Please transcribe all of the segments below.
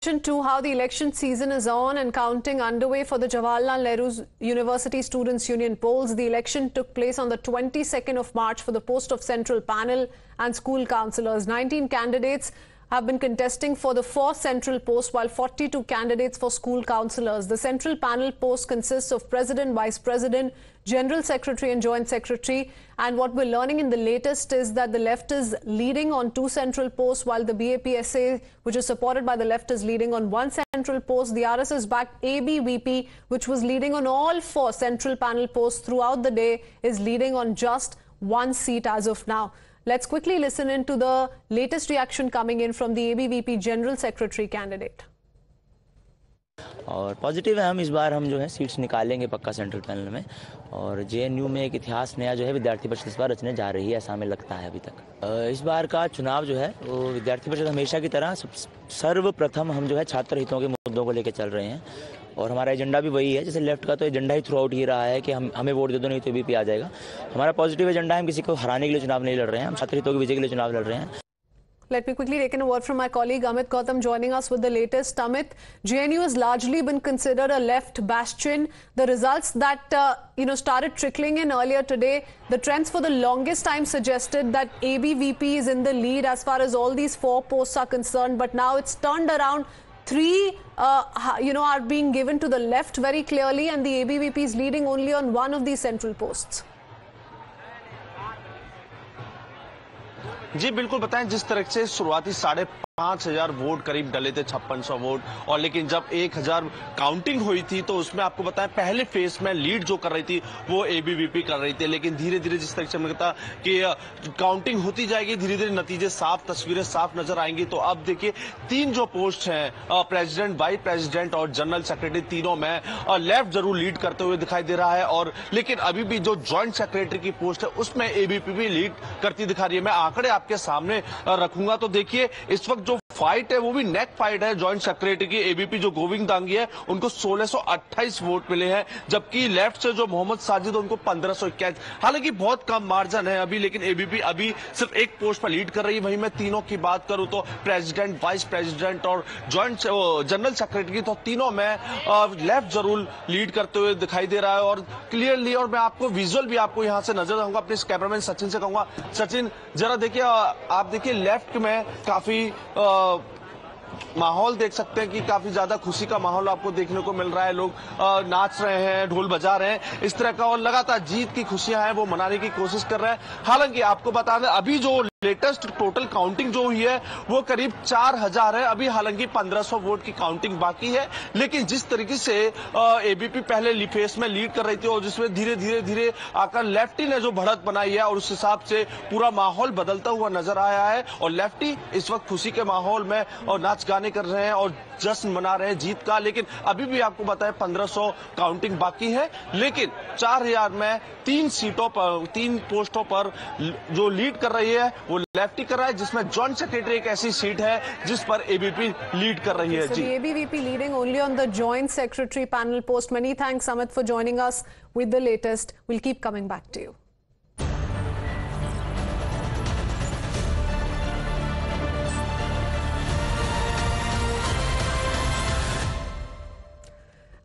To how the election season is on and counting underway for the Jawaharlal Nehru University Students' Union polls. The election took place on the 22nd of March for the post of central panel and school councillors. 19 candidates have been contesting for the 4 central posts, while 42 candidates for school councillors. The central panel post consists of President, Vice President, General Secretary and Joint Secretary. And what we're learning in the latest is that the left is leading on 2 central posts, while the BAPSA, which is supported by the left, is leading on 1 central post. The RSS-backed ABVP, which was leading on all 4 central panel posts throughout the day, is leading on just 1 seat as of now. Let's quickly listen in to the latest reaction coming in from the ABVP General Secretary candidate. और positive है, इस बार हम जो है seats निकालेंगे पक्का central panel में। और जेएनयू में एक इतिहास नया जो है विद्यार्थी परिषद इस बार रचने जा रही है, ऐसा हमें लगता है अभी तक। इस बार का चुनाव जो है वो विद्यार्थी परिषद हमेशा की तरह सर्वप्रथम हम जो है छात्र हितों के मुद्दों को लेकर चल रहे हैं। और हमारा एजेंडा भी वही है, जैसे लेफ्ट का तो एजेंडा ही थ्रू आउट ये रहा है कि हमें वोट दे दो, नहीं तो एबीपी आ जाएगा। हमारा पॉजिटिव एजेंडा है, हम किसी को हराने के लिए चुनाव नहीं लड़ रहे हैं, हम छात्र हितों की विजय के लिए चुनाव लड़ रहे हैं। Let me quickly take in a word from my colleague Amit Gautam joining us with the latest. Amit, JNU has largely been considered a left bastion. The results that started trickling in earlier today, the trends for the longest time suggested that ABVP is in the lead as far as all these 4 posts are concerned. But now it's turned around. 3 are being given to the left very clearly, and the ABVP is leading only on 1 of these central posts. जी बिल्कुल, बताएं जिस तरह से शुरुआती 5,500 vote करीब डले थे, 5600 vote, और लेकिन जब 1000 काउंटिंग हुई थी तो उसमें आपको बताएं पहले फेज में लीड जो कर रही थी वो एबीवीपी कर रही थी। लेकिन धीरे धीरे जिस तरह से हमने कहा कि काउंटिंग होती जाएगी, धीरे धीरे नतीजे साफ, तस्वीरें साफ नजर आएंगी। तो अब देखिए 3 जो पोस्ट हैं, प्रेसिडेंट, वाइस प्रेसिडेंट और जनरल सेक्रेटरी, तीनों में लेफ्ट जरूर लीड करते हुए दिखाई दे रहा है। और लेकिन अभी भी जो ज्वाइंट सेक्रेटरी की पोस्ट है उसमें एबीवीपी लीड करती दिखा रही है। मैं आंकड़े आपके सामने रखूंगा तो देखिए इस वक्त जो फाइट है वो भी नेक फाइट है ज्वाइंट सेक्रेटरी की। एबीपी जो गोविंद दांगी है उनको 1628 वोट मिले हैं, जबकि लेफ्ट से जो मोहम्मद साजिद उनको 1521। हालांकि बहुत कम मार्जिन है अभी, लेकिन एबीपी अभी सिर्फ 1 पोस्ट पर लीड कर रही है। वहीं मैं तीनों की बात करूं तो प्रेसिडेंट, वाइस प्रेसिडेंट और ज्वाइंट जनरल सेक्रेटरी की, तो तीनों में लेफ्ट जरूर लीड करते हुए दिखाई दे रहा है और क्लियरली। और मैं आपको विजुअल भी आपको यहां से नजर आऊंगा, अपने कैमरामैन सचिन से कहूंगा, सचिन जरा देखिए, आप देखिए लेफ्ट में काफी माहौल देख सकते हैं कि काफी ज्यादा खुशी का माहौल आपको देखने को मिल रहा है। लोग नाच रहे हैं, ढोल बजा रहे हैं, इस तरह का, और लगातार जीत की खुशियां हैं वो मनाने की कोशिश कर रहे हैं। हालांकि आपको बता दें अभी जो लेटेस्ट टोटल काउंटिंग जो हुई है वो करीब 4000 है अभी, हालांकि 1500 वोट की काउंटिंग बाकी है। लेकिन जिस तरीके से एबीपी पहले फेस में लीड कर रही थी और जिसमें धीरे धीरे धीरे आकर लेफ्टी ने जो बढ़त बनाई है और उस हिसाब से पूरा माहौल बदलता हुआ नजर आया है। और लेफ्टी इस वक्त खुशी के माहौल में और नाच गाने कर रहे हैं और जश्न मना रहे हैं जीत का। लेकिन अभी भी आपको बताएं 1500 काउंटिंग बाकी है, लेकिन 4000 में 3 पोस्टों पर जो लीड कर रही है वो लेफ्टी कर रहा है, जिसमें जॉइंट सेक्रेटरी एक ऐसी सीट है जिस पर एबीपी लीड कर रही है। जी, ABVP leading only on the joint secretary panel post. Many thanks, Amit, for joining us with the latest. We'll keep coming back to you.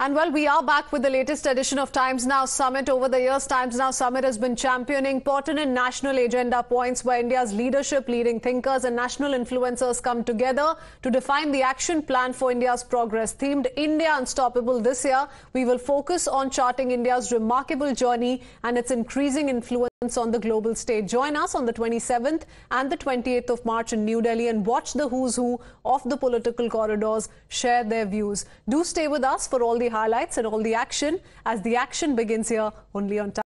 And well, we are back with the latest edition of Times Now Summit. Over the years, Times Now Summit has been championing pertinent national agenda points where India's leadership, leading thinkers and national influencers come together to define the action plan for India's progress. Themed India Unstoppable this year, we will focus on charting India's remarkable journey and its increasing influence on the global stage. Join us on the 27th and the 28th of March in New Delhi and watch the who's who of the political corridors share their views. Do stay with us for all the highlights and all the action as the action begins here only on Time.